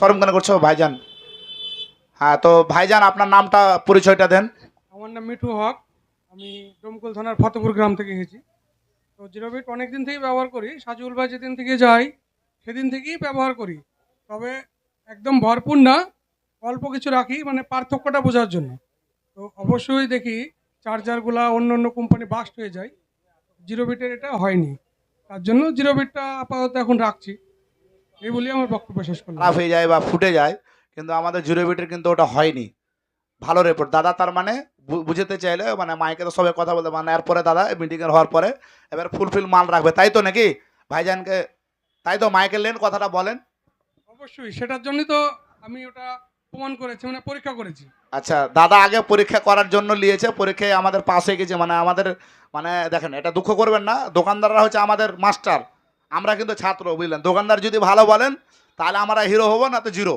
শরম কেন করছো ভাইজান? হ্যাঁ, তো ভাইজান আপনার নামটা পরিচয়টা দেন। আমার নাম মিঠু হক। আমি ডোমকল থানার ফতেপুর গ্রাম থেকে এসেছি। তো জিরো বিট অনেক দিন থেকেই ব্যবহার করি। সাজুল ভাই যেদিন থেকে যাই সেদিন থেকেই ব্যবহার করি। তবে একদম ভরপুর না, অল্প কিছু রাখি মানে পার্থক্যটা বোঝার জন্য। তো অবশ্যই দেখি চার্জারগুলা অন্য অন্য কোম্পানি বাস্ট হয়ে যায়, জিরো বিটের এটা হয়নি। তার জন্য জিরো বিটটা আপাতত এখন রাখছি। এই বলেই আমার বক্তব্য শেষ করলাম। খারাপ হয়ে যায় বা ফুটে যায়, কিন্তু আমাদের জিরো বিটের কিন্তু ওটা হয়নি। ভালো রিপোর্ট দাদা। তার মানে বুঝতে চাইলে মানে মাইকে তো সবাই কথা বলতে মানে এরপরে দাদা মিটিং এর হওয়ার পরে এবার ফুলফিল মাল রাখবে, তাই তো নাকি ভাইজানকে? তাই তো, মাইকেল লেন কথাটা বলেন। অবশ্যই সেটার জন্যই তো আমি ওটা প্রমাণ করেছি, মানে পরীক্ষা করেছি। আচ্ছা, দাদা আগে পরীক্ষা করার জন্য নিয়েছে, পরীক্ষায় আমাদের পাস হয়ে গেছে, মানে আমাদের মানে দেখেন, এটা দুঃখ করবেন না, দোকানদাররা হচ্ছে আমাদের মাস্টার, আমরা কিন্তু ছাত্র, বুঝলেন? দোকানদার যদি ভালো বলেন তাহলে আমরা হিরো হবো, না তো জিরো।